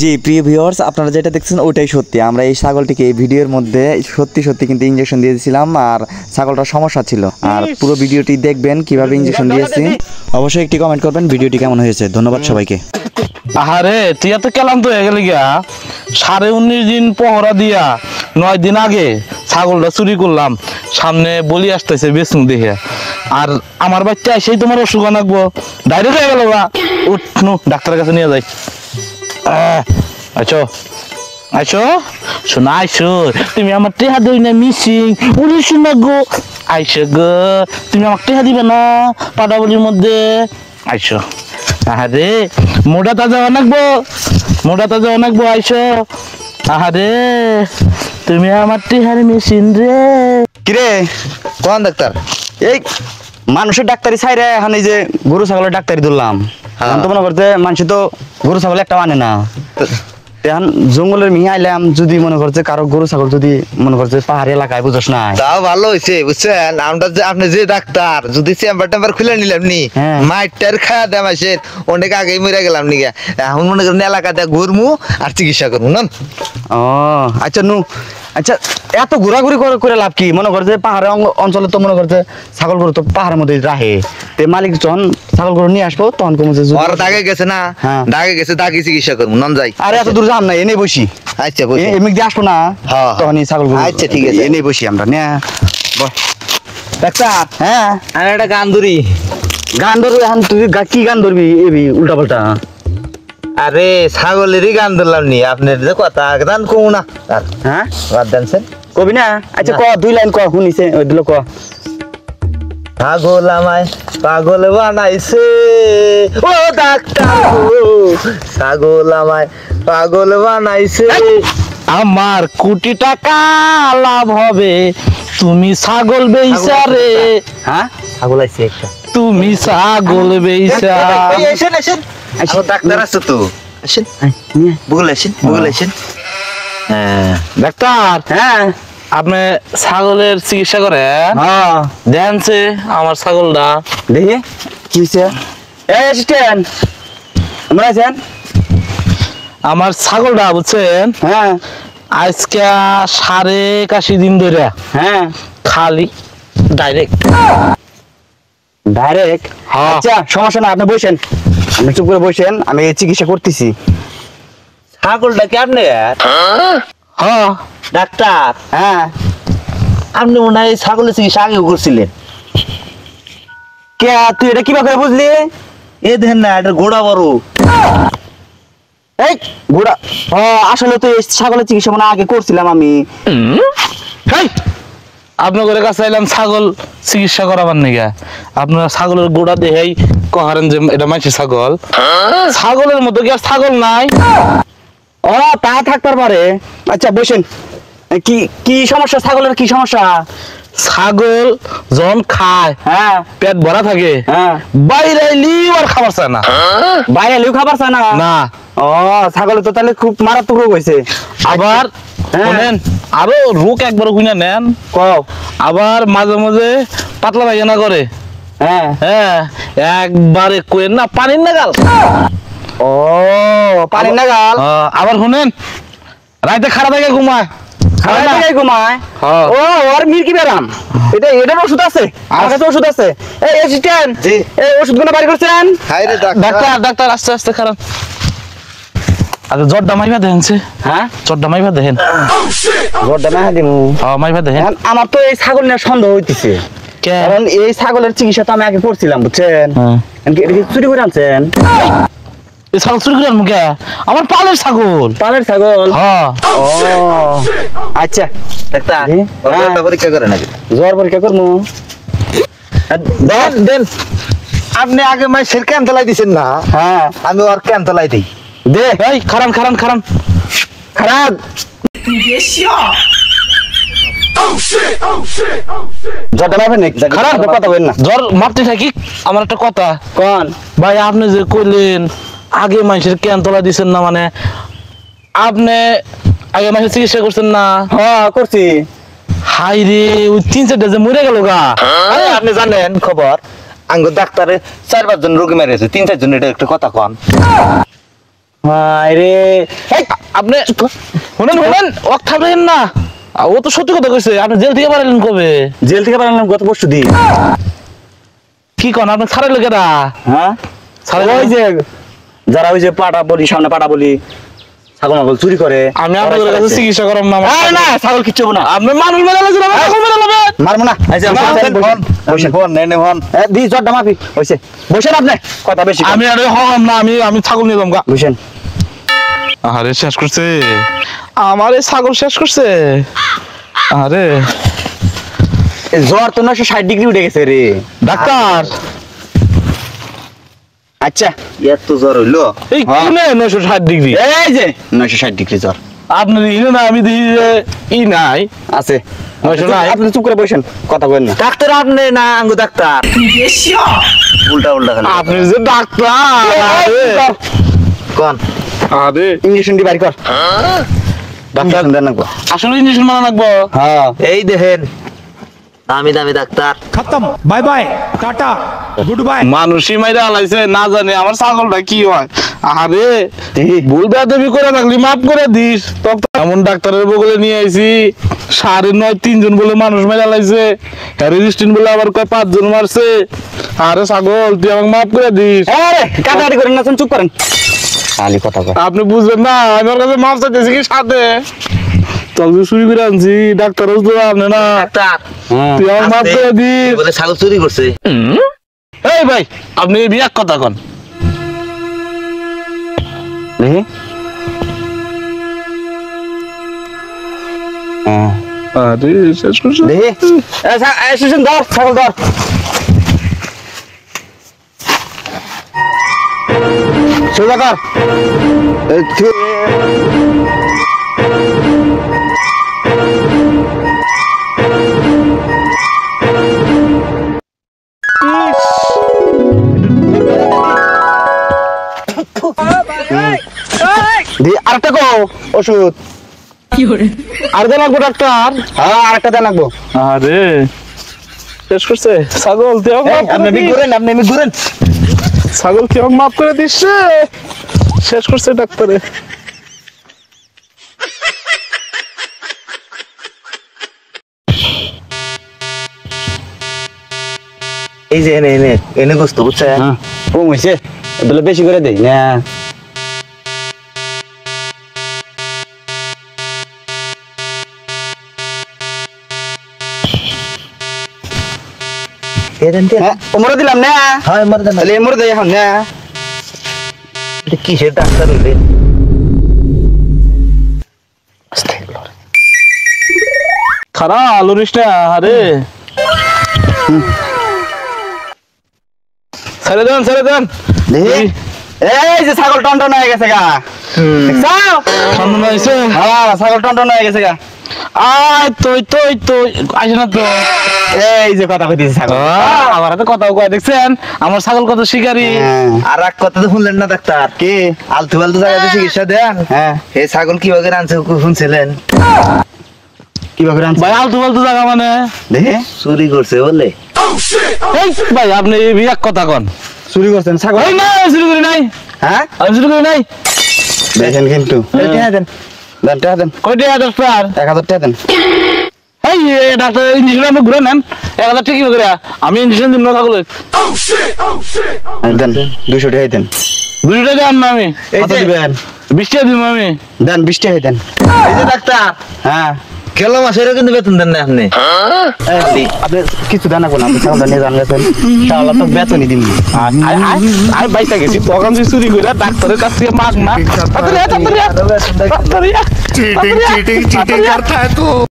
জি প্রিয় ভিউয়ার্স, আপনারা যেটা দেখছেন ওইটাই সত্যি। আমরা এই ছাগলটিকে এই ভিডিওর মধ্যে সত্যি কিন্তু ইনজেকশন দিয়ে দিয়েছিলাম, আর ছাগলটার সমস্যা ছিল। আর পুরো ভিডিওটি দেখবেন কিভাবে ইনজেকশন দিয়েছি। অবশ্যই একটি কমেন্ট করবেন ভিডিওটি কেমন হয়েছে। ধন্যবাদ সবাইকে। আহারে তুই এত ক্লান্ত হয়ে গেলি গিয়া, 19.5 দিন পহরা দিয়া 9 দিন আগে ছাগলটা চুরি করলাম, সামনে বলি আসতেছে বেসুন দেখে। আর আমার বাচ্চা সেই তোমার অসুখ আনাকবো, ডাইরেক্ট হয়ে গেল গা। উঠ নু ডাক্তারের কাছে নিয়ে যাই। আচ্ছা আইসো শোনা, আইসো তুমি আমার টেহা দই না মিসিং উনি শোনা গো। আইসো গো, তুমি আমার টেহা দিবে না পাটাবলির মধ্যে? আইসো। আহারে মোটা তাজা অনাকবো, মোটা তাজা অনাকবো। আইসো। আহারে তুমি আমার টেহার মেশিন রে। কিরে কোন ডাক্তার? এই মানুষের ডাক্তারি ছাইরে এখন এই যে গরু ছাগলের ডাক্তারি ধরলাম। তো মনে করতে মানুষ তো গরু ছাগল একটা মানে না। এখন জঙ্গলের মিহি আইলাম, যদি মনে করছে কারো গরু ছাগল যদি মনে করছে পাহাড়ি এলাকায় বুঝছ না, তাও ভালো হয়েছে বুঝছেন। আমরা যে আপনি যে ডাক্তার যদি চেম্বার টেম্বার খুলে নিলাম নি, মাইটার খাওয়া দেয় মাসের অনেক আগেই মরে গেলাম নি। এখন মনে করেন এলাকাতে ঘুরমু আর চিকিৎসা করবো না। ও আচ্ছা নু, আচ্ছা এত ঘোরাঘুরি করে লাভ কি? মনে করছে পাহাড়ে অঞ্চলে তো মনে করছে ছাগল গরু তো পাহাড়ের মধ্যে রাখে, তে মালিক যখন ছাগল গরু নিয়ে আসবো তখন কমছে ওরা দাগে গেছে না, দাগে গেছে, দাগে চিকিৎসা করবো নন যাই। আরে এত দূর যাম না, এনে বসি। আচ্ছা বসি, এমনি দিয়ে আসবো না তখন ছাগল গরু। আচ্ছা ঠিক আছে, এনে বসি আমরা। ডাক্তার হ্যাঁ, আমি একটা গান ধরি। গান ধরবি? এখন তুই কি গান ধরবি এবি উল্টা পাল্টা? আরে ছাগলেরই গান ধরলাম নি, আপনার যে কথা গান কমু না। হ্যাঁ বাদ দেনছেন কবি না? আচ্ছা ক, 2 লাইন ক, শুনিছে ওই দিল ক। ছাগল আমায় পাগল বানাইছে ও ডাক্তার গো, ছাগল আমায় পাগল বানাইছে। আমার কোটি টাকা লাভ হবে তুমি ছাগল বেইছা রে। হ্যাঁ ছাগল আইছে একটা, তুমি ছাগল বেইছা। আসেন আসেন, ডাক্তার আছে তো, আসেন বগুল আসেন, বগুল আসেন। হ্যাঁ ডাক্তার, হ্যাঁ আপনি ছাগলের চিকিৎসা করেন? হ্যাঁ দেখছে আমার ছাগলটা দেখি কি হয়েছে। এই অ্যাসিস্ট্যান্ট আমরা আছেন? আমার ছাগলটা বুঝছেন হ্যাঁ আজকে 81 দিন ধরে হ্যাঁ খালি ডাইরেক্ট। আচ্ছা সমস্যা না, আপনি বসেন, আপনি চুপ করে বসেন, আমি চিকিৎসা করতেছি। ছাগলটা কি আপনি? হ্যাঁ ডাক্তার হ্যাঁ, আপনি মনে হয় ছাগলের চিকিৎসা আগেও করছিলেন। কে তুই এটা কিভাবে বুঝলি? এ দেখেন না, এটা গোড়া বড়। এই ঘোড়া, আসলে তো এই ছাগলের চিকিৎসা মানে আগে করছিলাম আমি। আপনাদের কাছে এলাম ছাগল চিকিৎসা করাবার নিগা। আপনারা ছাগলের গোড়া দেখেই কহারেন যে এটা মাইছে ছাগল। ছাগলের মতো কি আর ছাগল নাই? ও তা থাকতে পারে। আচ্ছা বসেন, কি কি সমস্যা? ছাগলের কি সমস্যা? ছাগল যখন খায় হ্যাঁ পেট ভরা থাকে, হ্যাঁ বাইরে এলেও আর খাবার চায় না। বাইরে এলেও খাবার চায় না? না। ও ছাগলের তো তাহলে খুব মারাত্মক রোগ হয়েছে। আবার শুনেন, আরো রোগ একবার গুনা নেন কও। আবার মাঝে মাঝে পাতলা পায়খানা করে। হ্যাঁ হ্যাঁ একবারে কোয়েন না পানির নাগাল। ও পানির নাগাল। আবার শুনেন রাইতে খারাপ থাকে ঘুমায়। ঘুমায়? ও ওর মির্কি বেরাম, এটার ওষুধ আছে আমার কাছে, ওষুধ আছে। এই অ্যাসিস্ট্যান্ট, এই ওষুধগুলো বাড়ি করছেন? ডাক্তার ডাক্তার আস্তে আস্তে খারাপ। আচ্ছা জর্দা মাইবা দেখেন? হ্যাঁ জর্দা মাইবা দেখেন? জর্দা না দিমু? মাইবা দেখেন। আমার তো এই ছাগল নিয়ে সন্দেহ হইতেছে, কারণ এই ছাগলের চিকিৎসা তো আমি আগে করছিলাম বুঝছেন। এটা কি চুরি করে আনছেন? এই ছাগল চুরি করে আনবো কে? আমার পালের ছাগল। পালের ছাগল? হ্যাঁ। ও আচ্ছা ডাক্তার পরীক্ষা করে নাকি? জ্বর পরীক্ষা করবো? দেন দেন, আপনি আগে মাসের ক্যান তোলাই দিচ্ছেন না? হ্যাঁ আমি ওর ক্যান তোলাই দিই। দে এই খারান খারান খারান খারাপ। জ্বরটা মাপেন নাকি? খারাপ কথা বলেন না। জ্বর মাপতে থাকি। আমার একটা কথা কোন ভাই, আপনি যে কইলেন আগে মানুষের ক্যান তোলা দিচ্ছেন না, মানে আপনি আগে মানুষের চিকিৎসা করছেন না? হ্যাঁ করছি। হাই রে, ওই 3-4টা যে মরে গেল গা। আপনি জানেন খবর? আঙ্গুর ডাক্তারে 4-5 জন রোগী মেরেছে, 3-4 জন। এটা একটা কথা কন। আরে আপনি শুনেন ও থাকবেন না, ও তো সত্যি কথা কইছে। আপনি জেল থেকে পারলেন কবে? জেল থেকে পারলাম গত পরশু দিন। কি কোন আপনি ছাড়াইলো কেডা? হ্যাঁ ওই যে যারা ওই যে পাটা বলি, সামনে পাটা বলি ছাগল মাগল চুরি করে, আমি আপনাদের কাছে চিকিৎসা করাম না। আরে না ছাগল কিচ্ছু হবো না। আপনি মানুষ মেলা লাগছে, ছাগল মেলা লাগবে। মারবো না। দি জটটা মাফি হয়েছে, বসেন আপনি কথা বেশি। আমি আরে হম না, আমি ছাগল নিয়ে যাম গা। বসেন। আরে শেষ করছে আমার এই ছাগল, শেষ করছে। আরে জ্বর তো 960 ডিগ্রি উঠে গেছে রে ডাক্তার। আচ্ছা এত জ্বর হইলো? এই কিনে 960 ডিগ্রি, এই যে 960 ডিগ্রি জ্বর। আপনার ইনে না, আমি দেখি যে ই নাই আছে। 900 নাই। আপনি চুপ করে বসেন, কথা বলেন না। ডাক্তার আপনি না আঙ্গু ডাক্তার? উল্টা উল্টা খালি আপনি যে ডাক্তার। কোন আরে ইঞ্জেকশন দি বাড়ি কর। ডাক্তার দেন না। আসলে ইঞ্জেকশন মারা লাগবো। হ্যাঁ এই দেখেন দামি দামি ডাক্তার। खत्म bye bye tata goodbye. মানুষই মাইরা আলাইছে, না জানে আমার ছাগলটা কি হয়। আরে ভুল বেয়াদবি করে থাকলি মাফ করে দিস। তখন এমন ডাক্তারের বগলে নিয়ে আইছি, 9.5 3 জন বলে মানুষ মাইরা আলাইছে, রেজিস্ট্রেন্ট বলে আবার কয় 5 জন মারছে। আরে ছাগল তুই আমাকে মাফ করে দিস। আরে কাটাকাটি করেন না, চুপ করেন খালি কথা কয়। আপনি বুঝবেন না, আমার কাছে মাফ চাইতেছি কি সাথে তবে চুরি করে আনছি। ডাক্তার তো আপনি না, ডাক্তার হ্যাঁ তুই আমাকে মাফ করে দিস। বলে ছাগল চুরি করছে। এই ভাই আপনি এই বিয়াক কথা কন। দেখি। হ্যাঁ আরে শেষ করছে। দেখি। শুন ধর ছাগল ধর। সোজা কর। আরেকটা কো ওষুধ আর দেন লাগবো ডাক্তার? হ্যাঁ আরেকটা দেন লাগবো। আরে শেষ করছে ছাগল, তুই আমাকে মাফ করে দিস। আপনি ঘুরেন। ছাগল তুই আমাকে মাফ করে দিস রে। শেষ করছে ডাক্তারে। এই যে এনে এনে এনে গোস্ত বুঝছে। হ্যাঁ কম হয়েছে, এগুলো বেশি করে দেই না। ওমরে দিলাম না। হ্যাঁ মার দেন। তাহলে এমরে দেই এখন না। এটা কিসের ডাক্তার হইলে? খারাপ আলুরিস না। আরে ছেড়ে দেন, ছেড়ে দেন। দেখি। এই যে ছাগল টনটন হয়ে গেছে গা। দেখছো? সামনে আইছে। হ্যাঁ ছাগল টনটন হয়ে গেছে গা। আয় তুই আইস না তো। এই যে কথা কইতেছি ছাগল। আমার হাতে কথাও কয়, দেখছেন আমার ছাগল কত শিকারী। হ্যাঁ। আর এক কথা তো শুনলেন না ডাক্তার? কি? আলতু ফালতু জায়গাতে চিকিৎসা দেন। হ্যাঁ এই ছাগল কিভাবে আনছে শুনছিলেন? কিভাবে রানছে? ভাই আলতু ফালতু জায়গা মানে দেখে চুরি করছে বলে। এই ভাই আপনি এই বিয়াক কথা কন। চুরি করছেন ছাগল? এই না চুরি করি নাই, হ্যাঁ আমি চুরি করি নাই। দেখেন কিন্তু। টাকা দেন, দেন টাকা দেন। কয় টাকা ডাক্তার? 1000 টাকা দেন। এই ডাক্তার ইঞ্জেকশন আপনি ঘুরে নেন, 1000 টাকা কি করে? আমি ইঞ্জেকশন দিব না ছাগলের। দেন 200 টাকা দেন। 200 টাকা দেন না আমি। এই কত যে দিবেন? 20 টাকা দিব আমি। দেন 20 টাকা দেন। এই যে ডাক্তার হ্যাঁ গেল মাসেরও কিন্তু বেতন দেন না আপনি। এই, আপনি কিছু দেন না কোন, আপনি ছাগলটা নিয়ে জান গেছেন, ইনশাআল্লাহ তো বেতনই দিন। আমি বাইসা গেছি তখন যে চুরি করে ডাক্তারের কাছ থেকে মাগ না। चीटिंग चीटिंग करता है तू।